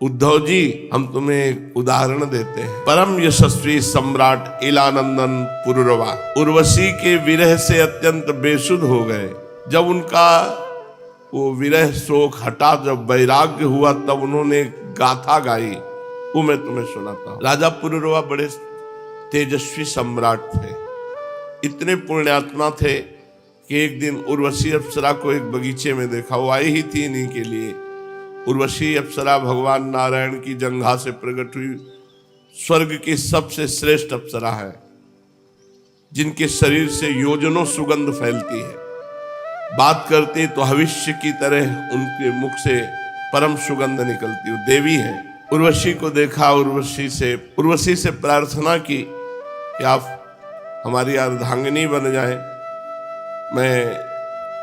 उद्धव जी, हम तुम्हें एक उदाहरण देते हैं। परम यशस्वी सम्राट इलानंदन पुरुरवा उर्वशी के विरह से अत्यंत बेसुध हो गए। जब उनका वो विरह शोक हटा, जब वैराग्य हुआ, तब उन्होंने एक गाथा गाई, वो मैं तुम्हें सुनाता हूं। राजा पुरुरवा बड़े तेजस्वी सम्राट थे, इतने पुण्यात्मा थे कि एक दिन उर्वशी अप्सरा को एक बगीचे में देखा। वो आई ही थी इन्हीं के लिए। उर्वशी अप्सरा भगवान नारायण की जंघा से प्रकट हुई स्वर्ग की सबसे श्रेष्ठ अप्सरा है, जिनके शरीर से योजनों सुगंध फैलती है। बात करती तो भविष्य की तरह उनके मुख से परम सुगंध निकलती। वो देवी है। उर्वशी को देखा, उर्वशी से प्रार्थना की कि आप हमारी अर्धांगिनी बन जाए। मैं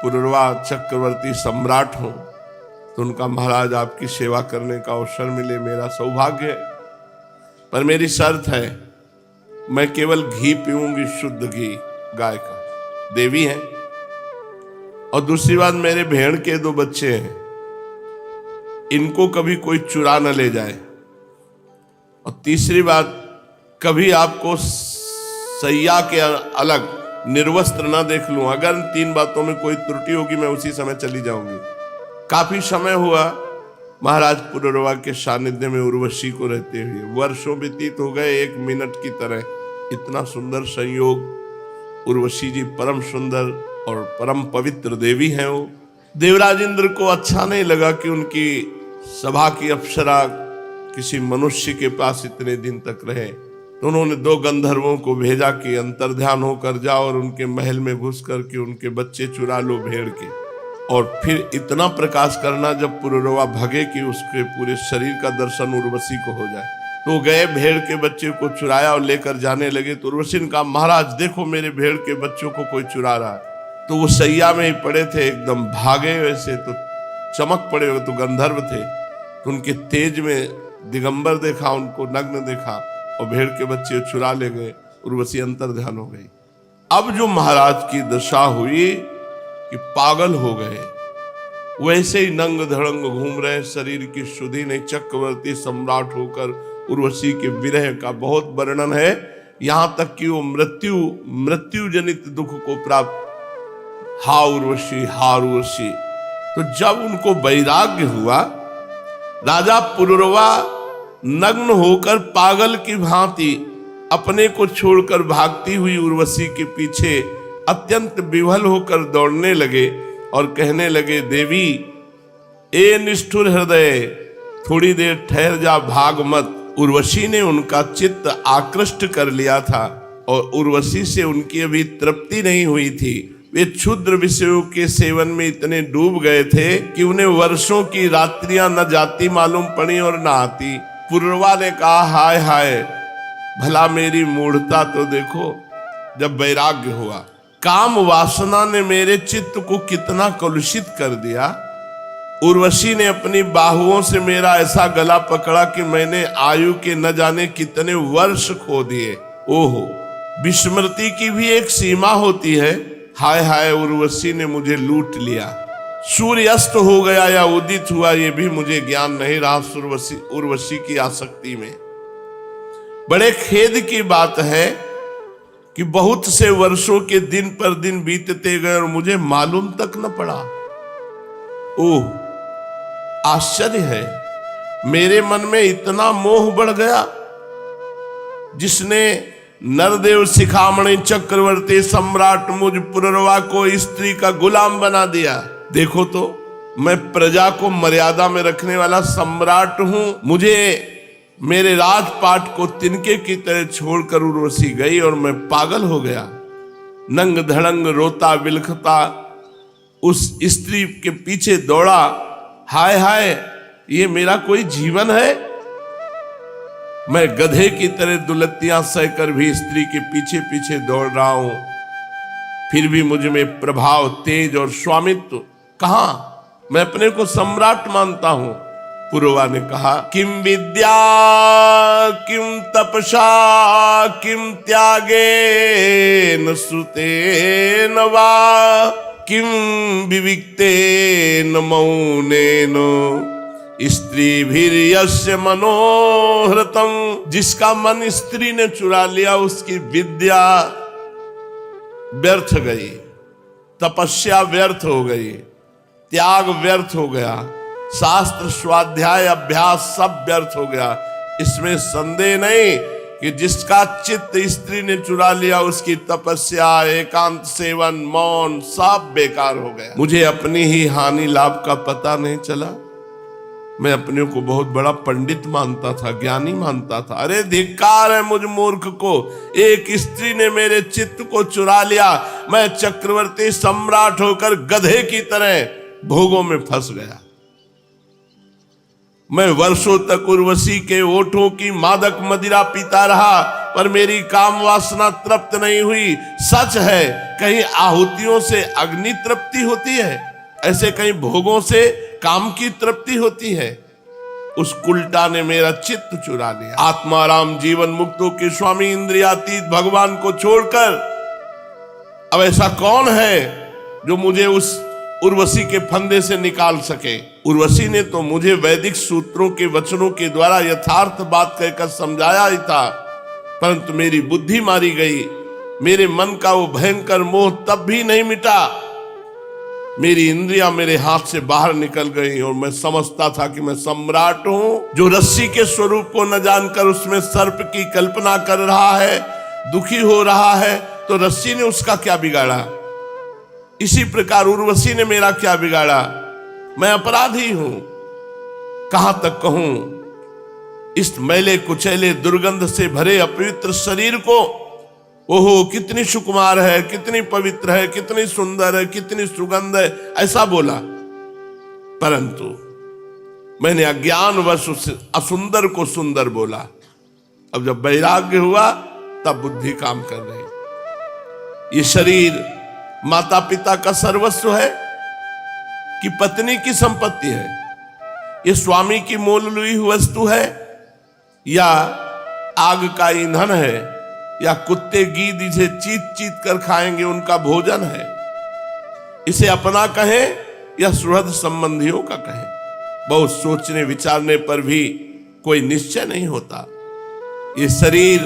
पुरुरवा चक्रवर्ती सम्राट हूं, तो उनका महाराज आपकी सेवा करने का अवसर मिले, मेरा सौभाग्य है। पर मेरी शर्त है, मैं केवल घी पीऊंगी, शुद्ध घी गाय का। देवी है। और दूसरी बात, मेरे भेड़ के 2 बच्चे हैं, इनको कभी कोई चुरा न ले जाए। और तीसरी बात, कभी आपको सैया के अलग निर्वस्त्र न देख लूं। अगर इन 3 बातों में कोई त्रुटि होगी, मैं उसी समय चली जाऊंगी। काफी समय हुआ महाराज पुरुरवा के सानिध्य में उर्वशी को रहते हुए। वर्षों व्यतीत हो गए, 1 मिनट की तरह। इतना सुंदर संयोग। उर्वशी जी परम सुंदर और परम पवित्र देवी हैं। वो देवराज इंद्र को अच्छा नहीं लगा कि उनकी सभा की अप्सरा किसी मनुष्य के पास इतने दिन तक रहे, तो उन्होंने 2 गंधर्वों को भेजा कि अंतर्ध्यान होकर जाओ और उनके महल में घुस करके उनके बच्चे चुरा लो भेड़ के, और फिर इतना प्रकाश करना जब पुरुरवा भगे कि उसके पूरे शरीर का दर्शन उर्वशी को हो जाए। तो गए, भेड़ के बच्चे को चुराया और लेकर जाने लगे। तो उर्वशी ने कहा, महाराज देखो मेरे भेड़ के बच्चों को कोई चुरा रहा है। तो वो सैया में ही पड़े थे, एकदम भागे, वैसे तो चमक पड़े हुए, तो गंधर्व थे। तो उनके तेज में दिगंबर देखा, उनको नग्न देखा और भेड़ के बच्चे चुरा ले गए। उर्वशी अंतर्ध्यान हो गई। अब जो महाराज की दशा हुई कि पागल हो गए, वैसे ही नंग धड़ंग घूम रहे, शरीर की शुद्धि नहीं। चक्रवर्ती सम्राट होकर उर्वशी के विरह का बहुत वर्णन है, यहां तक कि वो मृत्यु जनित दुख को प्राप्त। हा उर्वशी, हा उर्वशी। तो जब उनको वैराग्य हुआ, राजा पुरुरवा नग्न होकर पागल की भांति अपने को छोड़कर भागती हुई उर्वशी के पीछे अत्यंत विह्वल होकर दौड़ने लगे और कहने लगे, देवी ए निष्ठुर हृदय, थोड़ी देर ठहर जा, भाग मत। उर्वशी ने उनका चित्त आकृष्ट कर लिया था और उर्वशी से उनकी अभी तृप्ति नहीं हुई थी। वे क्षुद्र विषयों के सेवन में इतने डूब गए थे कि उन्हें वर्षों की रात्रियां न जाती मालूम पड़ी और न आती। पुरुरवा ने कहा, हाय हाय, भला मेरी मूढ़ता तो देखो। जब वैराग्य हुआ, काम वासना ने मेरे चित्त को कितना कलुषित कर दिया। उर्वशी ने अपनी बाहुओं से मेरा ऐसा गला पकड़ा कि मैंने आयु के न जाने कितने वर्ष खो दिए। ओहो, विस्मृति की भी एक सीमा होती है। हाय हाय, उर्वशी ने मुझे लूट लिया। सूर्य अस्त हो गया या उदित हुआ, ये भी मुझे ज्ञान नहीं रहा उर्वशी की आसक्ति में। बड़े खेद की बात है कि बहुत से वर्षों के दिन पर दिन बीतते गए और मुझे मालूम तक न पड़ा। ओह, आश्चर्य है, मेरे मन में इतना मोह बढ़ गया जिसने नरदेव शिखामणि चक्रवर्ती सम्राट मुझ पुरुरवा को स्त्री का गुलाम बना दिया। देखो तो, मैं प्रजा को मर्यादा में रखने वाला सम्राट हूं, मुझे मेरे राजपाट को तिनके की तरह छोड़कर उर्वशी गई और मैं पागल हो गया। नंग धड़ंग रोता बिलखता उस स्त्री के पीछे दौड़ा। हाय हाय, ये मेरा कोई जीवन है? मैं गधे की तरह दुलत्तियां सहकर भी स्त्री के पीछे पीछे दौड़ रहा हूं, फिर भी मुझ में प्रभाव, तेज और स्वामित्व कहां? मैं अपने को सम्राट मानता हूं। पुरुरवा ने कहा, किम विद्या किम तपसा किम त्यागेन श्रुतेन वा किम विविक्तेन मौनेन स्त्री भीर्यस्य मनोहृतम, जिसका मन स्त्री ने चुरा लिया उसकी विद्या व्यर्थ गई, तपस्या व्यर्थ हो गई, त्याग व्यर्थ हो गया, शास्त्र स्वाध्याय अभ्यास सब व्यर्थ हो गया। इसमें संदेह नहीं कि जिसका चित्त स्त्री ने चुरा लिया उसकी तपस्या, एकांत सेवन, मौन सब बेकार हो गया। मुझे अपनी ही हानि लाभ का पता नहीं चला। मैं अपने को बहुत बड़ा पंडित मानता था, ज्ञानी मानता था। अरे धिक्कार है मुझ मूर्ख को, एक स्त्री ने मेरे चित्त को चुरा लिया। मैं चक्रवर्ती सम्राट होकर गधे की तरह भोगों में फंस गया। मैं वर्षों तक उर्वशी के ओठों की मादक मदिरा पीता रहा, पर मेरी काम वासना तृप्त नहीं हुई। सच है, कहीं आहुतियों से अग्नि तृप्ति होती है, ऐसे कहीं भोगों से काम की तृप्ति होती है। उस कुलटा ने मेरा चित्त चुरा लिया। आत्माराम जीवन मुक्तों के स्वामी इंद्रियातीत भगवान को छोड़कर अब ऐसा कौन है जो मुझे उस उर्वशी के फंदे से निकाल सके। उर्वशी ने तो मुझे वैदिक सूत्रों के वचनों के द्वारा यथार्थ बात कहकर समझाया ही था, परंतु मेरी बुद्धि मारी गई। मेरे मन का वो भयंकर मोह तब भी नहीं मिटा। मेरी इंद्रियां मेरे हाथ से बाहर निकल गई और मैं समझता था कि मैं सम्राट हूं। जो रस्सी के स्वरूप को न जानकर उसमें सर्प की कल्पना कर रहा है, दुखी हो रहा है, तो रस्सी ने उसका क्या बिगाड़ा? इसी प्रकार उर्वशी ने मेरा क्या बिगाड़ा? मैं अपराधी हूं। कहां तक कहूं, इस मैले कुचैले दुर्गंध से भरे अपवित्र शरीर को, ओहो कितनी सुकुमार है, कितनी पवित्र है, कितनी सुंदर है, कितनी सुगंध है, ऐसा बोला। परंतु मैंने अज्ञानवश उस असुंदर को सुंदर बोला। अब जब वैराग्य हुआ तब बुद्धि काम कर रही। ये शरीर माता पिता का सर्वस्व है कि पत्नी की संपत्ति है? ये स्वामी की मोल लुई हुई वस्तु है या आग का ईंधन है, या कुत्ते गीद इसे चीत चीत कर खाएंगे उनका भोजन है? इसे अपना कहें या सुहृद संबंधियों का कहें? बहुत सोचने विचारने पर भी कोई निश्चय नहीं होता। ये शरीर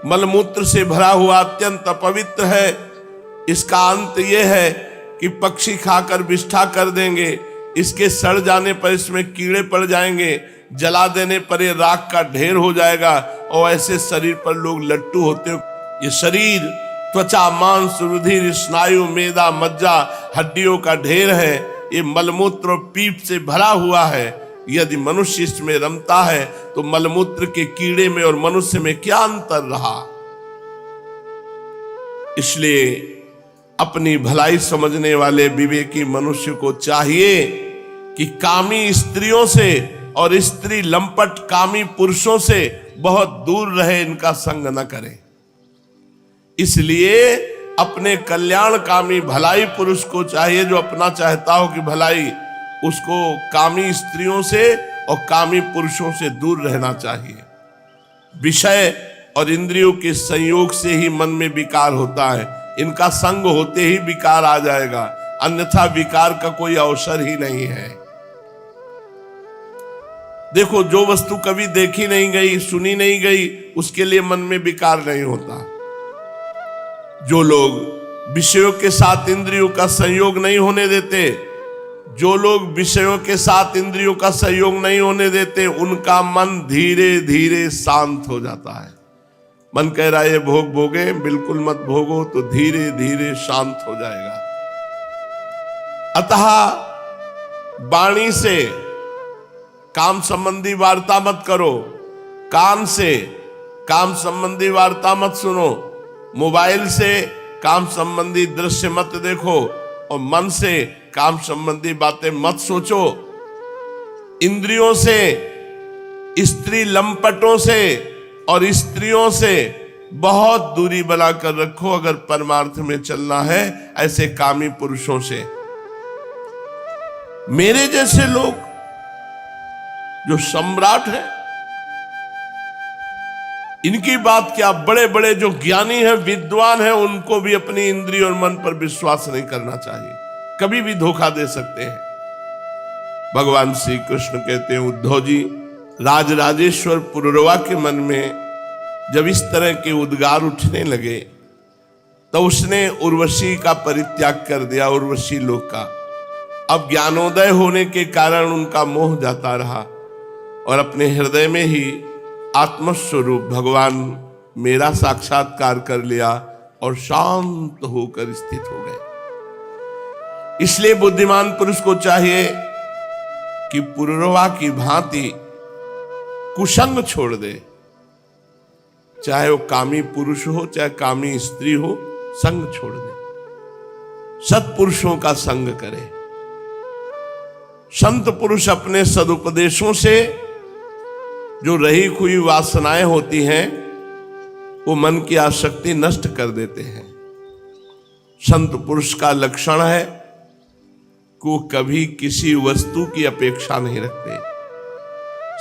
मलमूत्र से भरा हुआ अत्यंत अपवित्र है। इसका अंत यह है कि पक्षी खाकर विष्ठा कर देंगे, इसके सड़ जाने पर इसमें कीड़े पड़ जाएंगे, जला देने पर ये राख का ढेर हो जाएगा, और ऐसे शरीर पर लोग लट्टू होते हैं। ये शरीर त्वचा, मांस, रुधिर, स्नायु, मेदा, मज्जा, हड्डियों का ढेर है। ये मलमूत्र और पीप से भरा हुआ है। यदि मनुष्य इसमें रमता है तो मलमूत्र के कीड़े में और मनुष्य में क्या अंतर रहा? इसलिए अपनी भलाई समझने वाले विवेकी मनुष्य को चाहिए कि कामी स्त्रियों से और स्त्री लंपट कामी पुरुषों से बहुत दूर रहे, इनका संग न करे। इसलिए अपने कल्याणकामी भलाई पुरुष को चाहिए, जो अपना चाहता हो कि भलाई, उसको कामी स्त्रियों से और कामी पुरुषों से दूर रहना चाहिए। विषय और इंद्रियों के संयोग से ही मन में विकार होता है। इनका संग होते ही विकार आ जाएगा, अन्यथा विकार का कोई अवसर ही नहीं है। देखो, जो वस्तु कभी देखी नहीं गई, सुनी नहीं गई, उसके लिए मन में विकार नहीं होता। जो लोग विषयों के साथ इंद्रियों का संयोग नहीं होने देते, जो लोग विषयों के साथ इंद्रियों का संयोग नहीं होने देते, उनका मन धीरे धीरे शांत हो जाता है। मन कह रहा है ये भोग भोगे, बिल्कुल मत भोगो, तो धीरे धीरे शांत हो जाएगा। अतः वाणी से काम संबंधी वार्ता मत करो, कान से काम संबंधी वार्ता मत सुनो, मोबाइल से काम संबंधी दृश्य मत देखो, और मन से काम संबंधी बातें मत सोचो। इंद्रियों से, स्त्री लंपटों से और स्त्रियों से बहुत दूरी बनाकर रखो अगर परमार्थ में चलना है, ऐसे कामी पुरुषों से। मेरे जैसे लोग जो सम्राट हैं, इनकी बात क्या, बड़े बड़े जो ज्ञानी हैं, विद्वान हैं, उनको भी अपनी इंद्रिय और मन पर विश्वास नहीं करना चाहिए। कभी भी धोखा दे सकते हैं। भगवान श्री कृष्ण कहते हैं, उद्धव जी, राजराजेश्वर पुरुरवा के मन में जब इस तरह के उद्गार उठने लगे तो उसने उर्वशी का परित्याग कर दिया, उर्वशी लोक का। अब ज्ञानोदय होने के कारण उनका मोह जाता रहा और अपने हृदय में ही आत्मस्वरूप भगवान मेरा साक्षात्कार कर लिया और शांत होकर स्थित हो गए। इसलिए बुद्धिमान पुरुष को चाहिए कि पुरुरवा की भांति कुसंग छोड़ दे, चाहे वो कामी पुरुष हो चाहे कामी स्त्री हो, संग छोड़ दे, सत्पुरुषों का संग करे। संत पुरुष अपने सदुपदेशों से जो रही हुई वासनाएं होती हैं वो मन की आसक्ति नष्ट कर देते हैं। संत पुरुष का लक्षण है कि वो कभी किसी वस्तु की अपेक्षा नहीं रखते।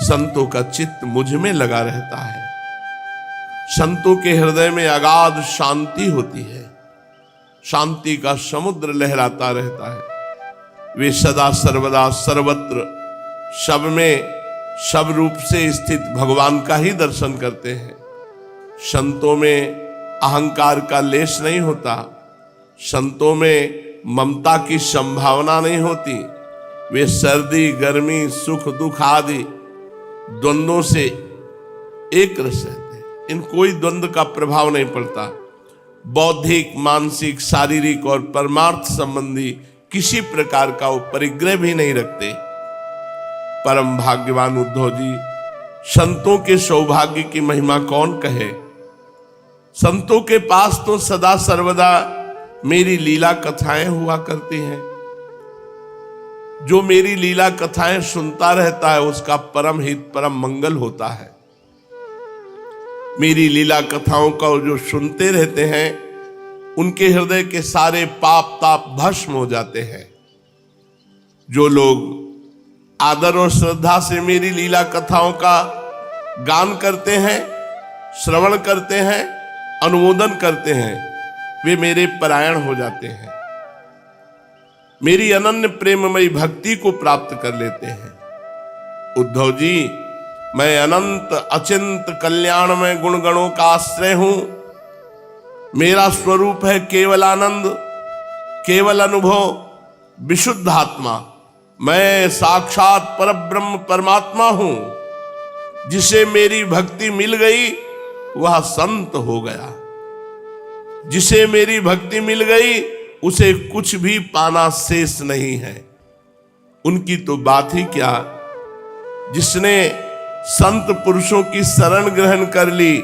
संतों का चित्त मुझ में लगा रहता है। संतों के हृदय में अगाध शांति होती है, शांति का समुद्र लहराता रहता है। वे सदा सर्वदा सर्वत्र सब में सब रूप से स्थित भगवान का ही दर्शन करते हैं। संतों में अहंकार का लेश नहीं होता, संतों में ममता की संभावना नहीं होती। वे सर्दी गर्मी सुख दुख आदि द्वंद्वों से एक रस रहते हैं, इन कोई द्वंद्व का प्रभाव नहीं पड़ता। बौद्धिक मानसिक शारीरिक और परमार्थ संबंधी किसी प्रकार का वो परिग्रह भी नहीं रखते। परम भाग्यवान उद्धव जी, संतों के सौभाग्य की महिमा कौन कहे। संतों के पास तो सदा सर्वदा मेरी लीला कथाएं हुआ करती हैं। जो मेरी लीला कथाएं सुनता रहता है उसका परम हित परम मंगल होता है। मेरी लीला कथाओं का जो सुनते रहते हैं उनके हृदय के सारे पाप ताप भस्म हो जाते हैं। जो लोग आदर और श्रद्धा से मेरी लीला कथाओं का गान करते हैं, श्रवण करते हैं, अनुमोदन करते हैं, वे मेरे परायण हो जाते हैं, मेरी अनन्य प्रेममयी भक्ति को प्राप्त कर लेते हैं। उद्धव जी, मैं अनंत अचिंत कल्याण में गुण गणों का आश्रय हूं। मेरा स्वरूप है केवल आनंद, केवल अनुभव, विशुद्ध आत्मा। मैं साक्षात परब्रह्म परमात्मा हूं। जिसे मेरी भक्ति मिल गई वह संत हो गया। जिसे मेरी भक्ति मिल गई उसे कुछ भी पाना शेष नहीं है। उनकी तो बात ही क्या। जिसने संत पुरुषों की शरण ग्रहण कर ली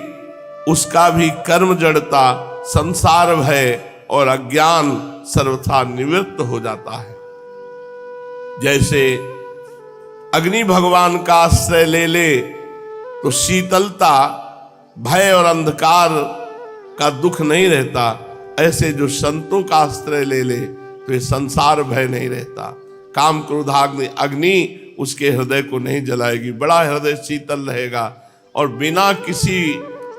उसका भी कर्म जड़ता, संसार भय और अज्ञान सर्वथा निवृत्त हो जाता है। जैसे अग्नि भगवान का आश्रय ले ले तो शीतलता, भय और अंधकार का दुख नहीं रहता, ऐसे जो संतों का आश्रय ले ले तो ये संसार भय नहीं रहता। काम क्रोधाग्नि अग्नि उसके हृदय को नहीं जलाएगी, बड़ा हृदय शीतल रहेगा और बिना किसी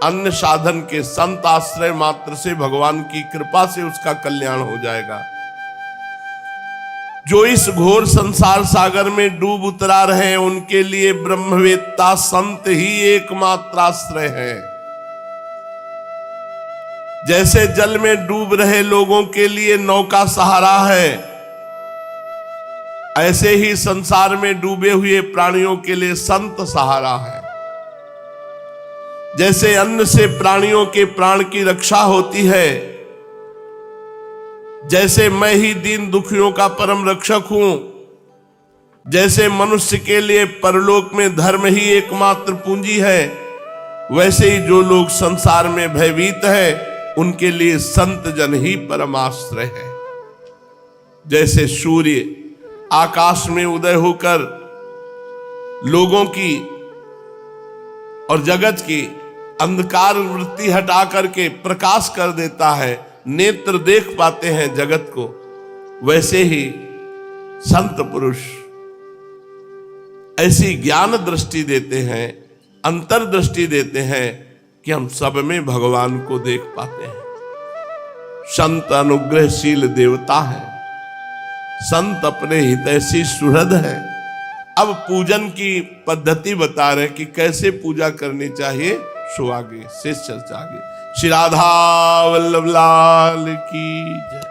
अन्य साधन के संत आश्रय मात्र से भगवान की कृपा से उसका कल्याण हो जाएगा। जो इस घोर संसार सागर में डूब उतरा रहे उनके लिए ब्रह्मवेत्ता संत ही एकमात्र आश्रय है। जैसे जल में डूब रहे लोगों के लिए नौका सहारा है, ऐसे ही संसार में डूबे हुए प्राणियों के लिए संत सहारा है। जैसे अन्न से प्राणियों के प्राण की रक्षा होती है, जैसे मैं ही दीन दुखियों का परम रक्षक हूं, जैसे मनुष्य के लिए परलोक में धर्म ही एकमात्र पूंजी है, वैसे ही जो लोग संसार में भयभीत है उनके लिए संत जन ही परमाश्रय है। जैसे सूर्य आकाश में उदय होकर लोगों की और जगत की अंधकार वृत्ति हटा करके प्रकाश कर देता है, नेत्र देख पाते हैं जगत को, वैसे ही संत पुरुष ऐसी ज्ञान दृष्टि देते हैं, अंतर्दृष्टि देते हैं कि हम सब में भगवान को देख पाते हैं। संत अनुग्रहशील देवता है, संत अपने हितैषी सुहृद है, अब पूजन की पद्धति बता रहे कि कैसे पूजा करनी चाहिए। सो आगे शेष चर्चा आगे। श्री राधा वल्लभ लाल की जय।